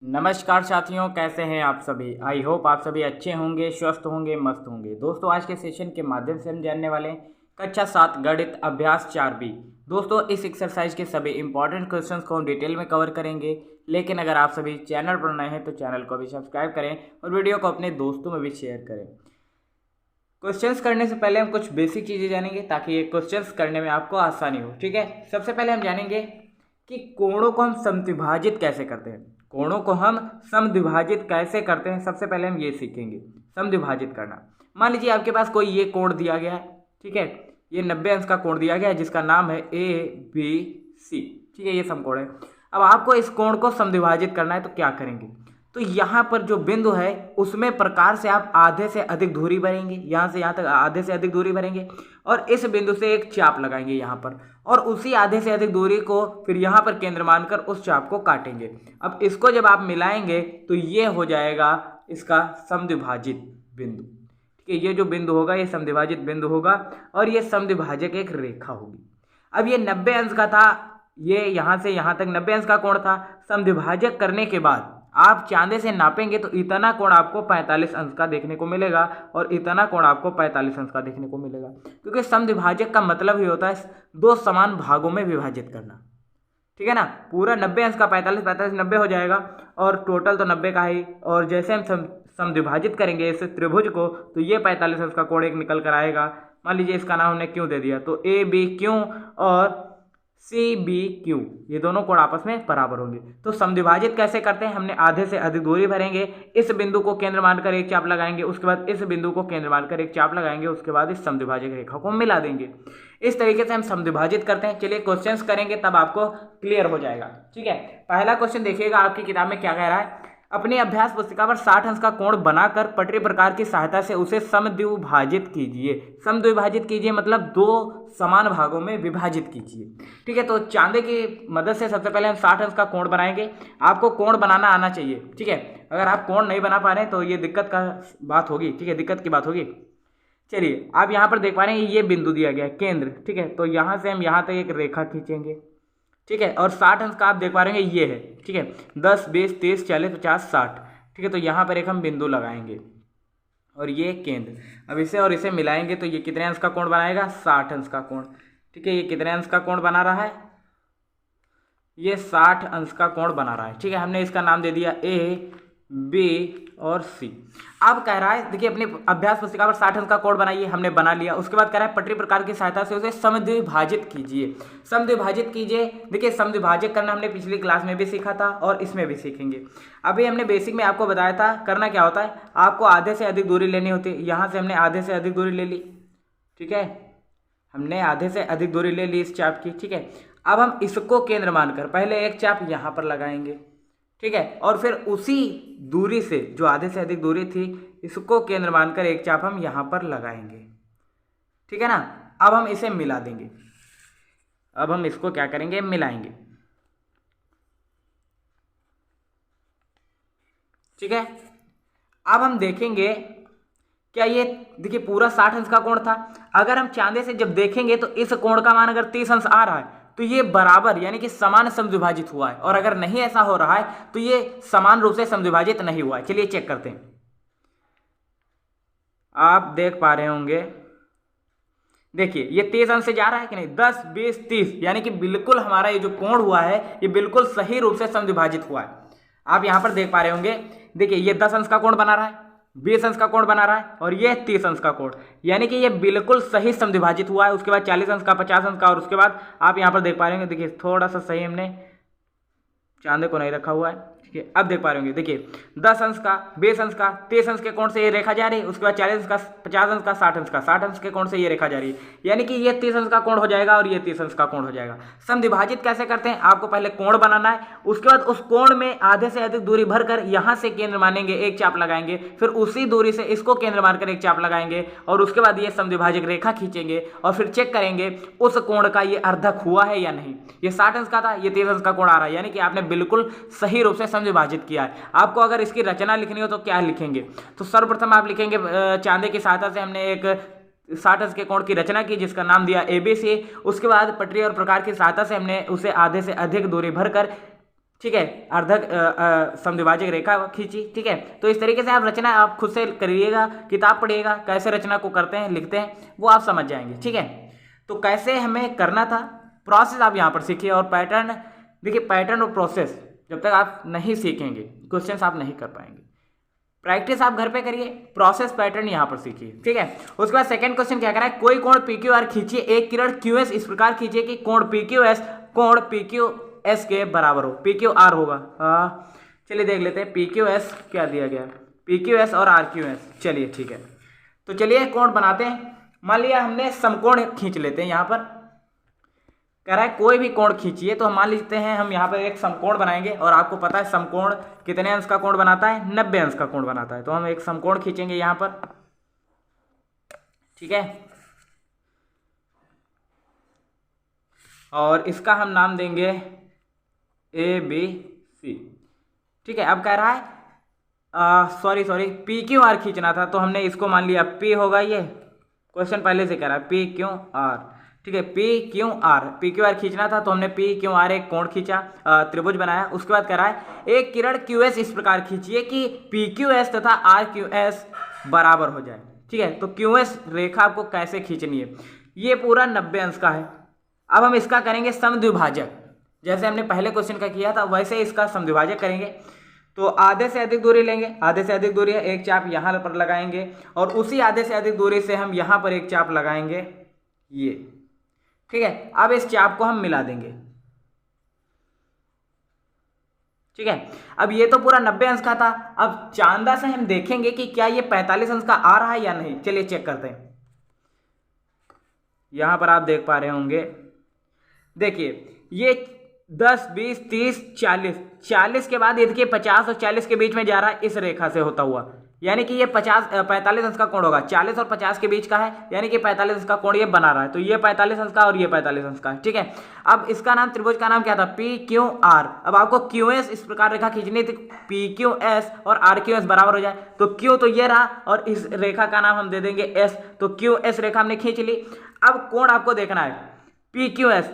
नमस्कार साथियों, कैसे हैं आप सभी। आई होप आप सभी अच्छे होंगे, स्वस्थ होंगे, मस्त होंगे। दोस्तों, आज के सेशन के माध्यम से हम जानने वाले हैं कक्षा 7 गणित अभ्यास 4B। दोस्तों, इस एक्सरसाइज के सभी इंपॉर्टेंट क्वेश्चंस को हम डिटेल में कवर करेंगे। लेकिन अगर आप सभी चैनल पर नए हैं तो चैनल को भी सब्सक्राइब करें और वीडियो को अपने दोस्तों में भी शेयर करें। क्वेश्चंस करने से पहले हम कुछ बेसिक चीज़ें जानेंगे ताकि ये क्वेश्चंस करने में आपको आसानी हो। ठीक है, सबसे पहले हम जानेंगे कि कोणों को हम समद्विभाजित कैसे करते हैं। कोणों को हम समद्विभाजित कैसे करते हैं, सबसे पहले हम ये सीखेंगे समद्विभाजित करना। मान लीजिए आपके पास कोई ये कोण दिया गया है। ठीक है, ये 90 अंश का कोण दिया गया है जिसका नाम है ABC। ठीक है, ये समकोण है। अब आपको इस कोण को समद्विभाजित करना है तो क्या करेंगे, तो यहाँ पर जो बिंदु है उसमें प्रकार से आप आधे से अधिक दूरी भरेंगे, यहाँ से यहाँ तक आधे से अधिक दूरी भरेंगे और इस बिंदु से एक चाप लगाएंगे यहाँ पर, और उसी आधे से अधिक दूरी को फिर यहाँ पर केंद्र मानकर उस चाप को काटेंगे। अब इसको जब आप मिलाएंगे तो ये हो जाएगा इसका समद्विभाजित बिंदु। ठीक है, ये जो बिंदु होगा ये समद्विभाजित बिंदु होगा और ये समद्विभाजक एक रेखा होगी। अब ये 90 अंश का था, ये यहाँ से यहाँ तक 90 अंश का कोण था। समद्विभाजक करने के बाद आप चांदे से नापेंगे तो इतना कोण आपको 45 अंश का देखने को मिलेगा और इतना कोण आपको 45 अंश का देखने को मिलेगा, क्योंकि समद्विभाजक का मतलब ही होता है दो समान भागों में विभाजित करना। ठीक है ना, पूरा 90 अंश का 45 45 90 हो जाएगा और टोटल तो 90 का ही। और जैसे हम समद्विभाजित करेंगे इस त्रिभुज को तो ये 45 अंश का कोण एक निकल कर आएगा। मान लीजिए इसका नाम हमने क्यों दे दिया, तो ABQ और CBQ ये दोनों कोण आपस में बराबर होंगे। तो समद्विभाजित कैसे करते हैं, हमने आधे से अधिक दूरी भरेंगे, इस बिंदु को केंद्र मानकर एक चाप लगाएंगे, उसके बाद इस बिंदु को केंद्र मानकर एक चाप लगाएंगे, उसके बाद इस समद्विभाजक रेखा को मिला देंगे। इस तरीके से हम समद्विभाजित करते हैं। चलिए क्वेश्चंस करेंगे तब आपको क्लियर हो जाएगा। ठीक है, पहला क्वेश्चन देखिएगा आपकी किताब में क्या कह रहा है। अपनी अभ्यास पुस्तिका पर 60 अंश का कोण बनाकर पटरी प्रकार की सहायता से उसे समद्विभाजित कीजिए। समद्विभाजित कीजिए मतलब दो समान भागों में विभाजित कीजिए। ठीक है, तो चांदे की मदद से सबसे पहले हम 60 अंश का कोण बनाएंगे। आपको कोण बनाना आना चाहिए। ठीक है, अगर आप कोण नहीं बना पा रहे हैं तो ये दिक्कत का बात होगी। ठीक है, दिक्कत की बात होगी। चलिए, आप यहाँ पर देख पा रहे हैं ये बिंदु दिया गया है केंद्र। ठीक है, तो यहाँ से हम यहाँ तक एक रेखा खींचेंगे। ठीक है, और 60 अंश का आप देख पा रहे हैं ये है। ठीक है, 10 20 30 40 50 60। ठीक है, तो यहाँ पर एक हम बिंदु लगाएंगे और ये केंद्र। अब इसे और इसे मिलाएंगे तो ये कितने अंश का कोण बनाएगा, 60 अंश का कोण। ठीक है, ये कितने अंश का कोण बना रहा है, ये 60 अंश का कोण बना रहा है। ठीक है, हमने इसका नाम दे दिया AB और C। अब कह रहा है, देखिए अपनी अभ्यास पुस्तिका पर 60 अंश का कोण बनाइए, हमने बना लिया। उसके बाद कह रहा है पटरी प्रकार की सहायता से उसे समद्विभाजित कीजिए। समद्विभाजित कीजिए, देखिए समद्विभाजक करना हमने पिछली क्लास में भी सीखा था और इसमें भी सीखेंगे। अभी हमने बेसिक में आपको बताया था करना क्या होता है, आपको आधे से अधिक दूरी लेनी होती है। यहाँ से हमने आधे से अधिक दूरी ले ली। ठीक है, हमने आधे से अधिक दूरी ले ली इस चाप की। ठीक है, अब हम इसको केंद्र मानकर पहले एक चाप यहाँ पर लगाएंगे। ठीक है, और फिर उसी दूरी से जो आधे से अधिक दूरी थी इसको केंद्र मानकर एक चाप हम यहाँ पर लगाएंगे। ठीक है ना, अब हम इसे मिला देंगे। अब हम इसको क्या करेंगे, मिलाएंगे। ठीक है, अब हम देखेंगे क्या ये, देखिए पूरा 60 अंश का कोण था। अगर हम चांदे से जब देखेंगे तो इस कोण का मान अगर 30 अंश आ रहा है तो ये बराबर यानी कि समान समद्विभाजित हुआ है, और अगर नहीं ऐसा हो रहा है तो ये समान रूप से समद्विभाजित नहीं हुआ है। चलिए चेक करते हैं। आप देख पा रहे होंगे, देखिए ये 30 अंश से जा रहा है कि नहीं, 10 20 30, यानी कि बिल्कुल हमारा ये जो कोण हुआ है ये बिल्कुल सही रूप से समद्विभाजित हुआ है। आप यहां पर देख पा रहे होंगे, देखिए ये 10 अंश का कोण बना रहा है, 20 अंश का कोण बना रहा है और ये 30 अंश का कोण, यानी कि ये बिल्कुल सही समद्विभाजित हुआ है। उसके बाद 40 अंश का, 50 अंश का, और उसके बाद आप यहाँ पर देख पा रहे होंगे, देखिए थोड़ा सा सही हमने चांदे को नहीं रखा हुआ है। ठीक है, अब देख पा रहे होंगे, देखिए 10 अंश का, 20 अंश का, 30 अंश के कोण से ये रेखा जा रही है। उसके बाद 40 अंश का, 50 अंश का, 60 अंश का, 60 अंश के कोण से ये रेखा जा रही है, यानी कि ये 30 अंश का कोण हो जाएगा और ये 30 अंश का कोण हो जाएगा। समद्विभाजित कैसे करते हैं, आपको पहले कोण बनाना है, उसके बाद उस कोण में आधे से अधिक दूरी भरकर यहाँ से केंद्र मानेंगे, एक चाप लगाएंगे, फिर उसी दूरी से इसको केंद्र मानकर एक चाप लगाएंगे और उसके बाद ये समद्विभाजक रेखा खींचेंगे और फिर चेक करेंगे उस कोण का ये अर्धक हुआ है या नहीं। ये 60 अंश का था, ये 30 अंश का कोण आ रहा है, यानी कि आपने बिल्कुल सही रूप से समद्विभाजित किया है। आपको अगर इसकी रचना लिखनी हो तो क्या लिखेंगे, तो सर्वप्रथम आप लिखेंगे चांदे की सहायता से हमने एक 60 अंश के कोण की रचना की जिसका नाम दिया ABC। उसके बाद पटरी और प्रकार की सहायता से हमने उसे आधे से अधिक दूरी भरकर ठीक है, अर्धक समद्विभाजक रेखा खींची। ठीक है, तो इस तरीके से आप रचना आप खुद से करिएगा, किताब पढ़िएगा, कैसे रचना को करते हैं लिखते हैं वो आप समझ जाएंगे। ठीक है, तो कैसे हमें करना था प्रोसेस आप यहाँ पर सीखिए, और पैटर्न देखिए, पैटर्न और प्रोसेस जब तक आप नहीं सीखेंगे क्वेश्चंस आप नहीं कर पाएंगे। प्रैक्टिस आप घर पे करिए, प्रोसेस पैटर्न यहाँ पर सीखिए। ठीक है, उसके बाद सेकंड क्वेश्चन क्या करा है, कोई कोण PQR खींचिए, एक किरण QS इस प्रकार खींचिए कि कोण PQS के बराबर हो। PQR होगा, चलिए देख लेते हैं PQS क्या दिया गया, PQS और RQS। चलिए ठीक है, तो चलिए कोण बनाते हैं। मान लिया हमने समकोण खींच लेते हैं, यहाँ पर कह रहा है कोई भी कोण खींचिए, तो हम मान लेते हैं हम यहाँ पर एक समकोण बनाएंगे, और आपको पता है समकोण कितने अंश का कोण बनाता है, 90 अंश का कोण बनाता है। तो हम एक समकोण खींचेंगे यहाँ पर। ठीक है, और इसका हम नाम देंगे ABC। ठीक है, अब कह रहा है सॉरी PQR खींचना था, तो हमने इसको मान लिया P होगा, ये क्वेश्चन पहले से कह रहा है PQR। ठीक है, PQR खींचना था, तो हमने PQR एक कोण खींचा, त्रिभुज बनाया। उसके बाद कह रहा है एक किरण QS इस प्रकार खींचिए कि PQS तथा RQS बराबर हो जाए। ठीक है, तो QS रेखा आपको कैसे खींचनी है, ये पूरा 90 अंश का है। अब हम इसका करेंगे समद्विभाजक, जैसे हमने पहले क्वेश्चन का किया था वैसे इसका समद्विभाजक करेंगे। तो आधे से अधिक दूरी लेंगे, आधे से अधिक दूरी है, एक चाप यहाँ पर लगाएंगे, और उसी आधे से अधिक दूरी से हम यहाँ पर एक चाप लगाएंगे, ये। ठीक है, अब इस चाप को हम मिला देंगे। ठीक है, अब ये तो पूरा 90 अंश का था। अब चांदा से हम देखेंगे कि क्या ये 45 अंश का आ रहा है या नहीं। चलिए चेक करते हैं। यहां पर आप देख पा रहे होंगे, देखिए ये 10, 20, 30, 40 के बाद ये देखिए 50 और 40 के बीच में जा रहा है इस रेखा से होता हुआ, यानी कि ये 45 अंश का कोण होगा। 40 और 50 के बीच का है, यानी कि 45 अंश का कोण ये बना रहा है। तो ये 45 अंश का और ये 45 अंश का है। ठीक है, अब इसका नाम, त्रिभुज का नाम क्या था, PQR। अब आपको QS इस प्रकार रेखा खींचनी थी, PQS और RQS बराबर हो जाए। तो Q तो ये रहा, और इस रेखा का नाम हम दे देंगे S। तो QS रेखा हमने खींच ली। अब कोण आपको देखना है PQS,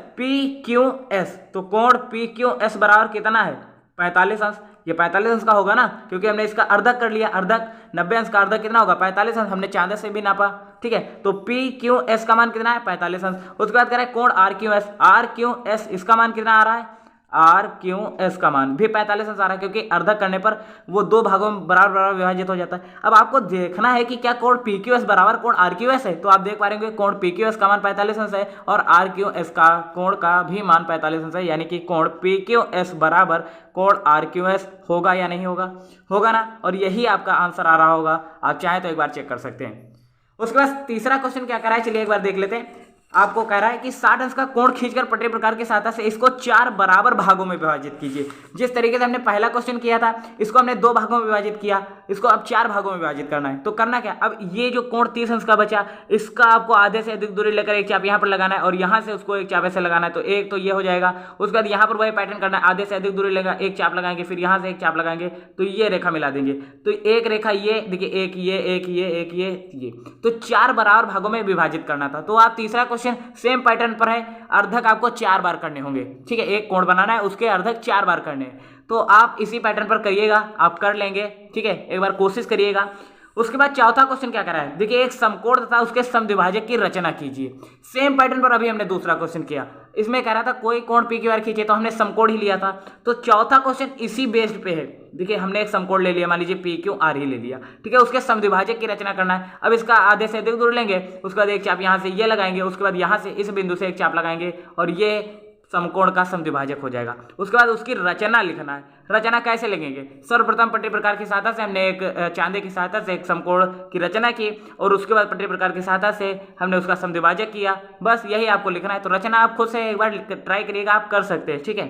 तो कोण PQS बराबर कितना है, 45 अंश। ये 45 अंश का होगा ना, क्योंकि हमने इसका अर्धक कर लिया। अर्धक 90 अंश का अर्धक कितना होगा, 45 अंश। हमने चांदा से भी नापा। ठीक है, तो PQS का मान कितना है, 45 अंश। उसके बाद करें कोण RQS इसका मान कितना आ रहा है, RQS का मान भी 45 अंश आ रहा है, क्योंकि अर्धक करने पर वो दो भागों में बराबर बराबर विभाजित हो जाता है। अब आपको देखना है कि क्या कोण PQS बराबर कोण RQS है। तो आप देख पा रहे होंगे कोण PQS का मान 45 अंश है, और RQS का कोण का भी मान 45 अंश है, यानी कि कोण PQS बराबर कोण RQS होगा या नहीं होगा, होगा ना। और यही आपका आंसर आ रहा होगा, आप चाहें तो एक बार चेक कर सकते हैं। उसके बाद तीसरा क्वेश्चन क्या कर रहा है, चलिए एक बार देख लेते हैं। आपको कह रहा है कि 60 अंश का कोण खींचकर पटरी प्रकार की सहायता से इसको 4 बराबर भागों में विभाजित कीजिए। जिस तरीके से हमने पहला क्वेश्चन किया था, इसको हमने 2 भागों में विभाजित किया, इसको अब 4 भागों में विभाजित करना है। तो करना क्या, अब ये जो कोण 30 अंश का बचा, इसका आपको आधे से अधिक दूरी लेकर एक चाप यहाँ पर लगाना है, और यहाँ से उसको एक चाप ऐसे लगाना है। तो एक तो ये हो जाएगा। उसके बाद यहाँ पर वही पैटर्न करना है, आधे से अधिक दूरी लेगा, एक चाप लगाएंगे, फिर यहाँ से एक चाप लगाएंगे, तो ये रेखा मिला देंगे। तो एक रेखा ये देखिए, एक ये, तो 4 बराबर भागों में विभाजित करना था। तो आप तीसरा क्वेश्चन सेम पैटर्न पर है, अर्धक आपको 4 बार करने होंगे। ठीक है, एक कोण बनाना है, उसके अर्धक 4 बार करने हैं। तो आप इसी पैटर्न पर करिएगा, आप कर लेंगे। ठीक है, एक बार कोशिश करिएगा। उसके बाद चौथा क्वेश्चन क्या करा है, देखिए एक समकोण तथा उसके समद्विभाजक की रचना कीजिए। सेम पैटर्न पर अभी हमने दूसरा क्वेश्चन किया, इसमें कह रहा था कोई कोण PQR खींचे, तो हमने समकोण ही लिया था। तो चौथा क्वेश्चन इसी बेस्ड पे है। देखिए हमने एक समकोण ले लिया, मान लीजिए PQR ही ले लिया। ठीक है, उसके समद्विभाजक की रचना करना है। अब इसका आधे से अधिक दूर लेंगे, उसके बाद एक चाप यहाँ से ये लगाएंगे, उसके बाद यहाँ से इस बिंदु से एक चाप लगाएंगे, और ये समकोण का समद्विभाजक हो जाएगा। उसके बाद उसकी रचना लिखना है। रचना कैसे लिखेंगे, सर्वप्रथम पटरी प्रकार की सहायता से हमने एक चांदे की सहायता से एक समकोण की रचना की, और उसके बाद पटरी प्रकार की सहायता से हमने उसका समद्विभाजक किया। बस यही आपको लिखना है। तो रचना आप खुद से एक बार ट्राई करिएगा, आप कर सकते हैं। ठीक है,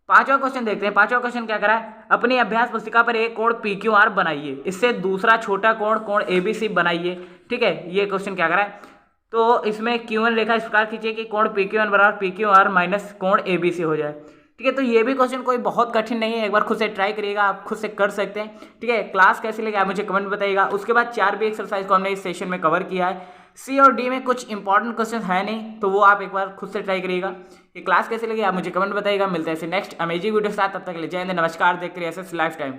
पांचवा क्वेश्चन देखते हैं। पांचवा क्वेश्चन क्या करा है, अपनी अभ्यास पुस्तिका पर एक कोण PQR बनाइए, इससे दूसरा छोटा कोण ABC बनाइए। ठीक है, ये क्वेश्चन क्या करा है, तो इसमें Q1 रेखा इस प्रकार खींचिए कि कोण PQ1 बराबर PQR माइनस कोण ABC हो जाए। ठीक है, तो ये भी क्वेश्चन कोई बहुत कठिन नहीं है, एक बार खुद से ट्राई करिएगा, आप खुद से कर सकते हैं। ठीक है, क्लास कैसी लगी आप मुझे कमेंट में बताइएगा। उसके बाद 4B एक्सरसाइज को हमने इस सेशन में कवर किया है। सी और डी में कुछ इंपॉर्टेंट क्वेश्चन है नहीं, तो वो आप एक बार खुद से ट्राई करिएगा। ये क्लास कैसे लगी आप मुझे कमेंट बताइएगा। मिलते हैं ऐसे नेक्स्ट अमेजिंग वीडियो के साथ, तब तक के लिए जय हिंद, नमस्कार। देखते रहिए एसएस लाइफ टाइम।